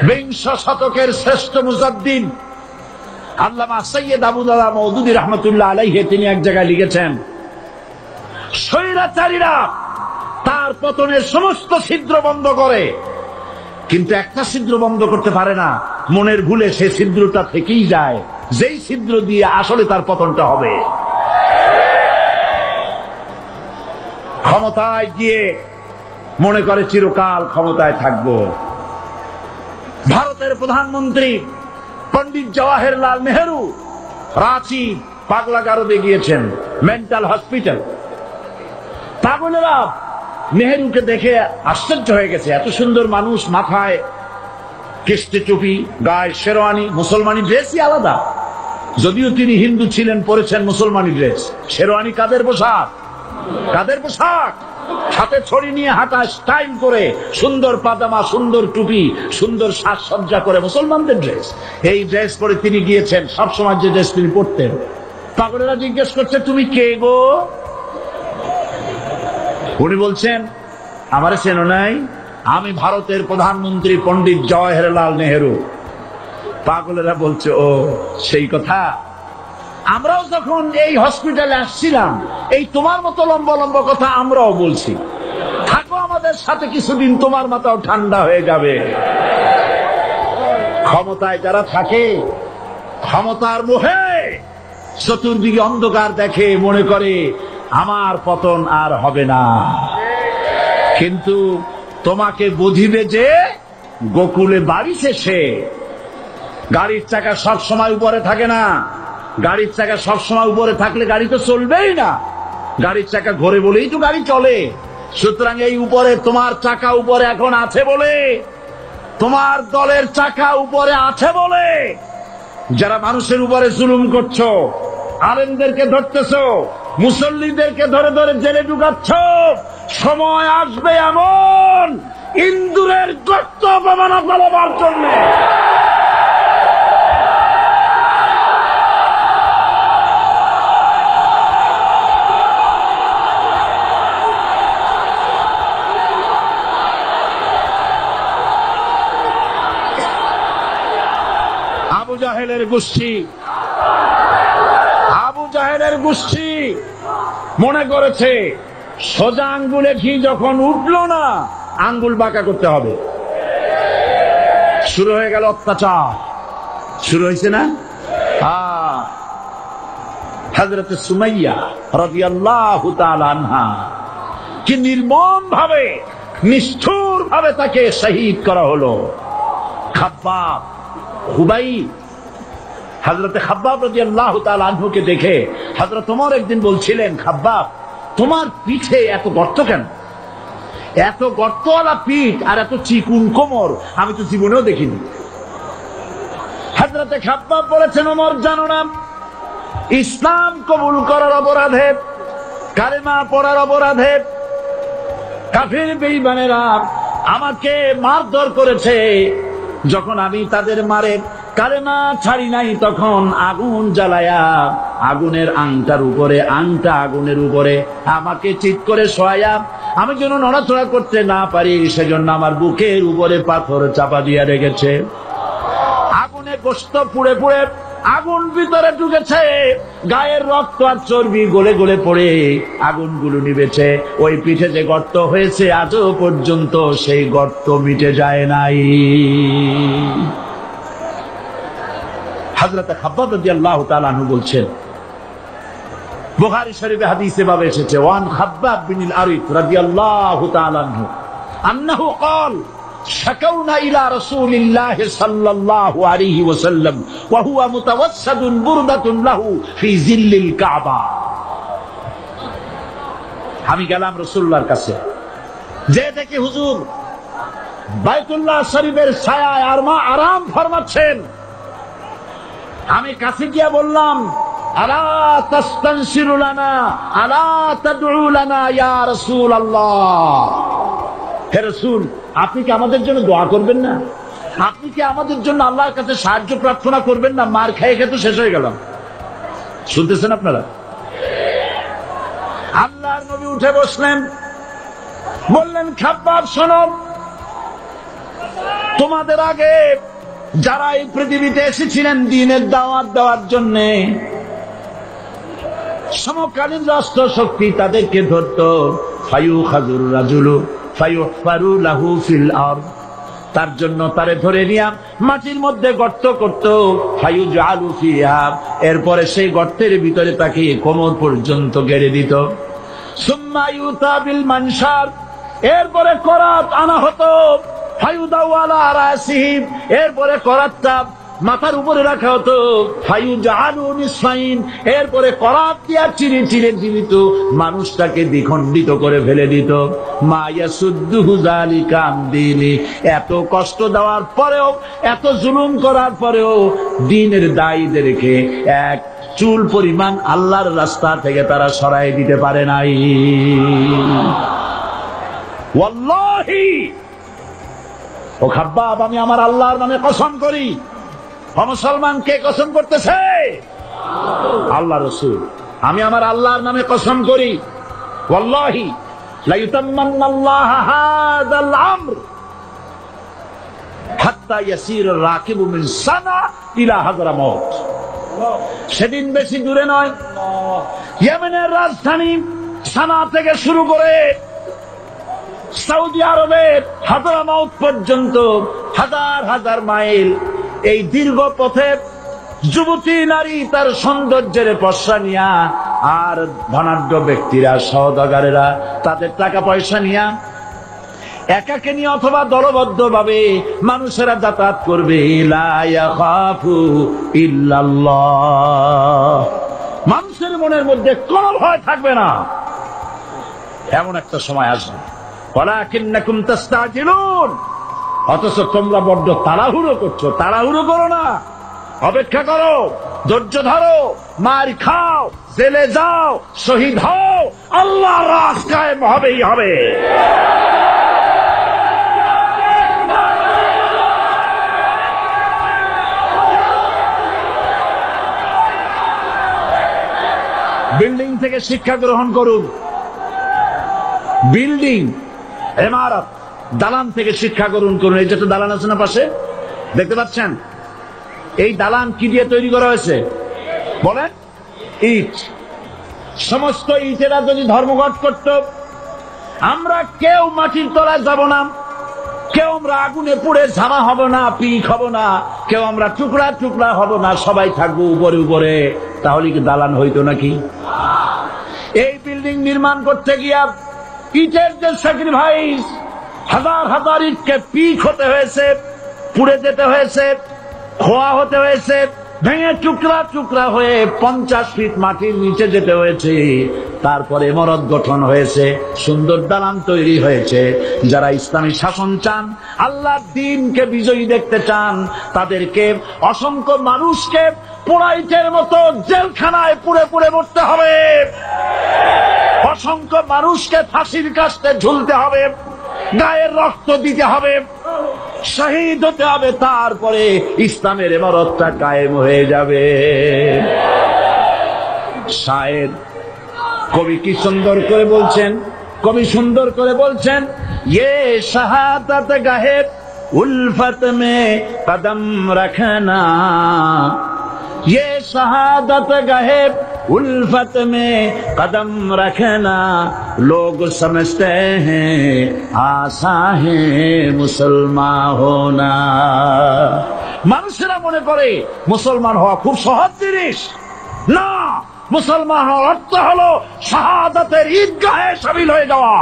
বিংশ শতকের শ্রেষ্ঠ মুজাদ্দিদ আল্লামা সৈয়দ আবুদুল্লাহ মওদুদী রাহমাতুল্লাহ আলাইহি তিনি এক জায়গায় লিখেছেন, স্বৈরাচারীরা তার পতনের সমস্ত ছিদ্র বন্ধ করে, কিন্তু একটা ছিদ্র বন্ধ করতে পারে না, মনের ভুলে সেই ছিদ্রটা থেকেই যায়, যেই ছিদ্র দিয়ে আসলে তার পতনটা হবে। ক্ষমতায় গিয়ে মনে করে চিরকাল ক্ষমতায় থাকবো। ভারতের প্রধানমন্ত্রী পণ্ডিত জওয়াহরলাল নেহেরু রাঁচি পাগলাগারদে গিয়েছেন, মেন্টাল হসপিটাল। পাগলেরা নেহেরুকে দেখে আশ্চর্য হয়ে গেছে, এত সুন্দর মানুষ, মাথায় কিস্তি টুপি, গায়ে শেরওয়ানি, মুসলমানি ড্রেসই আলাদা, যদিও তিনি হিন্দু ছিলেন, পরেছেন মুসলমানি ড্রেস। শেরওয়ানি কাদের পোশাক? কাদের পোশাক? হাতে ছড়ি নিয়ে হাঁটা স্টাইল করে, সুন্দর পাজামা, সুন্দর টুপি, সুন্দর সাজসজ্জা করে, মুসলমানদের ড্রেস। এই ড্রেস পরে তিনি গিয়েছেন, সবসময় যে ড্রেস তিনি পরতেন। পাগলেরা জিজ্ঞেস করছে, তুমি কে গো? উনি বলছেন, আমারে চেনো নাই? আমি ভারতের প্রধানমন্ত্রী পণ্ডিত জওয়াহরলাল নেহেরু। পাগলেরা বলছে, ও সেই কথা। আমরাও যখন এই হসপিটালে আসছিলাম, এই তোমার মতো লম্বা লম্বা কথা আমরাও বলছি, থাকো আমাদের সাথে কিছুদিন, তোমার মাথাও ঠান্ডা হয়ে যাবে। ক্ষমতায় যারা থাকে, ক্ষমতার মোহে চতুর্দিকে অন্ধকার দেখে, মনে করে আমার পতন আর হবে না। কিন্তু তোমাকে বুঝিবে যে গোকুলে বাড়ি শেষে। গাড়ির চাকা সব সময় উপরে থাকে না, গাড়ির চাকা সব সময় উপরে থাকলে গাড়ি তো চলবেই না, গাড়ির চাকা ঘোরে বলেই তো গাড়ি চলে। সুতরাং এই উপরে তোমার চাকা উপরে এখন আছে বলে, তোমার দলের চাকা উপরে আছে বলে যারা মানুষের উপরে জুলুম করছো, আলেমদেরকে ধরতেছো, মুসল্লিদেরকে ধরে ধরে জেলে ঢুকাচ্ছ, সময় আসবে এমন ইন্দুরের গর্ত অপমানা ফেলাবার জন্য। আবু জাহেলের গোষ্ঠী, আবু জাহেলের গোষ্ঠী মনে করেছে সোজা আঙ্গুলে ঘি যখন উঠলো না, আঙ্গুল বাঁকা করতে হবে। শুরু হয়ে গেল অত্যাচার, শুরু হয়েছে না? হযরত সুমাইয়া রাদিয়াল্লাহু তাআলা আনহা কি নির্মম ভাবে, নিষ্ঠুর ভাবে তাকে শহীদ করা হলো। খাব্বাব, খুবাইব, হযরত খাব্বাব রাদিয়াল্লাহু তাআলা আনহুকে দেখে হযরত ওমর একদিন বলছিলেন, খাব্বাব তোমার পিঠে এত গর্ত কেন? এত গর্তওয়ালা পিঠ আর এত চিকুন কোমর আমি তো জীবনেও দেখিনি। হযরত খাব্বাব বলেছেন, ওমর জানো না, ইসলাম কবুল করার অপরাধে, কালেমা পড়ার অপরাধে কাফির বেঈমানেরা আমাকে মারধর করেছে। যখন আমি তাদের মারে কালেমা ছাড়ি নাই, তখন আগুন জ্বালায়া আগুনের আংটার উপরে, আংটা আগুনের উপরে আমাকে চিৎ করে শোয়ায়া, আমি যেন নড়াচড়া করতে না পারি সেজন্য আমার বুকের উপরে পাথর চাপা দিয়ে রেখেছে। আগুনে গোশত পুড়ে পুড়ে আগুন ভিতরে ঢুকেছে, গায়ের রক্ত আর চর্বি গলে গলে পড়ে আগুনগুলো নিভেছে। ওই পিঠে যে গর্ত হয়েছে আজও পর্যন্ত সেই গর্ত মিটে যায় নাই। হযরত খাব্বাব রাদিয়াল্লাহু তাআলা আনহু বলছেন, বুখারী শরীফে হাদিসে ভাবে এসেছে, ওয়ান খাব্বাব বিন আরিফ রাদিয়াল্লাহু তাআলা আনহু আন্নাহু ক্বাল শাকাউনা ইলা রাসূলিল্লাহ সাল্লাল্লাহু আলাইহি ওয়াসাল্লাম ওয়া হুয়া মুতাওয়াসসাদুন বুরদাতুন লাহু ফি জিল্লিল কাবা। আমি গেলাম রাসূলুল্লাহর কাছে, যে দেখি হুজুর বাইতুল্লাহ শরীফের ছায়ায় আর মা আরাম ফরমাচ্ছেন। আমি কাছে গিয়ে বললাম, আলা তাস্তানসিরু লানা আলা তাদউ লানা ইয়া রাসূলুল্লাহ। হে রাসূল, আপনি কি আমাদের জন্য দোয়া করবেন না? আপনি কি আমাদের জন্য আল্লাহর কাছে সাহায্য প্রার্থনা করবেন না? মার খেয়ে খেয়ে তো শেষ হয়ে গেলাম। শুনতেছেন আপনারা? আল্লাহর নবী উঠে বসলেন, বললেন, খাব্বাব শোনো, তোমাদের আগে যারা এই পৃথিবীতে এসেছিলেন দ্বীনের দাওয়াত দেওয়ার জন্য, সমকালীন রাষ্ট্র শক্তি তাদেরকে ধরত, ফায়ুখাযুর রাজুলু ফায়ুহফারু লাহু ফিল আরদ, তার জন্য তারে ধরে নিয়া মাটির মধ্যে গর্ত করত, ফায়ুজআলু ফিহা, এরপরে সেই গর্তের ভিতরে তাকে কোমর পর্যন্ত গেড়ে দিত। সুম্মা ইউতা বিল মানশার, এরপরে করাত আনা হতো, ফায়ুদাউ আলা রাসিহি, এরপরে করাতটা মাথার উপরে রাখা হতো, ফায়ুজআলু নিসফাইন, এরপরে করাত দিয়া চিরে চিরে দিত, মানুষটাকে দ্বিখণ্ডিত করে ফেলে দিত। মা ইয়াসুদ্দুহু যালিকা আন দীনি, এত কষ্ট দেওয়ার পরেও, এত জুলুম করার পরেও দ্বীনের দায়ীদেরকে এক চুল পরিমাণ আল্লাহর রাস্তা থেকে তারা সরাই দিতে পারে নাই। ওয়াল্লাহি, ও খাব্বাব, আমি আমার আল্লাহর নামে কসম করি। মুসলমান কে কসম করতেছে? আল্লাহ রাসূল। আমি আমার আল্লাহর নামে কসম করি, ওয়াল্লাহি লা ইউতাম্মান্নাল্লাহু হাযাল আমর হাত্তা ইয়াসির রাকিবু মিন সানা ইলা হাযরামাউত। সেদিন বেশি দূরে নয়, ইয়েমেনের রাজধানী সানা থেকে শুরু করে সৌদি আরবের হাযরামাউত পর্যন্ত হাজার হাজার মাইল, এই দীর্ঘ পথে যুবতী নারী তার সৌন্দর্যের পশ্চা নিয়া, আর ধনাঢ্য ব্যক্তিরা, সওদাগরেরা তাদের টাকা পয়সা নিয়া একাকে নিয়ে অথবা দলবদ্ধ ভাবে মানুষেরা যাতায়াত করবে। লা ইয়াখাফু ইল্লাল্লাহ, মানুষের মনের মধ্যে কোনো ভয় থাকবে না। এমন একটা সময় আসবে, ওয়ালাকিন্নাকুম তাস্তাজিলুন, অথচ তোমরা বড্ড তাড়াহুড়ো করছো। তাড়াহুড়ো করো না, অপেক্ষা করো, ধৈর্য ধরো, মার খাও, জেলে যাও, শহীদ হও, আল্লাহর রাজ কায়েম হবেই হবে। বিল্ডিং থেকে শিক্ষা গ্রহণ করুন, বিল্ডিং, ইমারত, দালান থেকে শিক্ষা গ্রহণ করুন। এই যে দালান আছে না পাশে, দেখতে পাচ্ছেন? এই দালান কি দিয়ে তৈরি করা হয়েছে বলেন? ইট। সমস্ত ইটেরা যদি ধর্মঘট করত, আমরা কেউ মাটির তলায় যাব না, কেউ আমরা আগুনে পুড়ে ঝামা হব না, পিক হব না, কেউ আমরা টুকরা টুকরা হব না, সবাই থাকবো উপরে উপরে, তাহলে কি দালান হইতো নাকি? এই বিল্ডিং নির্মাণ করতে গিয়া ইটের যে স্যাক্রিফাইস, হাজার হাজার ইটকে পিক হতে হয়েছে, পুড়ে যেতে হয়েছে, খোয়া হতে হয়েছে, ভেঙে টুকরা টুকরা হয়ে 50 ফিট মাটির নিচে যেতে হয়েছে, তারপরে ইমারত গঠন হয়েছে, সুন্দর দালান তৈরি হয়েছে। যারা ইসলামী শাসন চান, আল্লাহর দ্বীনকে বিজয়ী দেখতে চান, তাদেরকে অসংখ্য মানুষকে পোড়াইটের মতো জেলখানায় পুড়ে পুড়ে মরতে হবে, অসংখ্য মানুষকে ফাঁসির কাস্তে ঝুলতে হবে, গায়ের রক্ত দিতে হবে, শহীদ হতে হবে, তারপরে ইসলামের ইমারতটা কায়েম হয়ে যাবে। শায়ের কবি কি সুন্দর করে বলছেন, কবি সুন্দর করে বলছেন, ये शहादत गाहे उल्फत में कदम रखना, ये शहादत गाहे उल्फत में कदम रखना, लोग समझते हैं आसा है मुसलमान होना। মানুষেরা মনে করে মুসলমান হওয়া খুব সহজ জিনিস। না, মুসলমান হওয়ার অর্থ হলো শাহাদাতের ঈদগাহে শামিল হয়ে যাওয়া।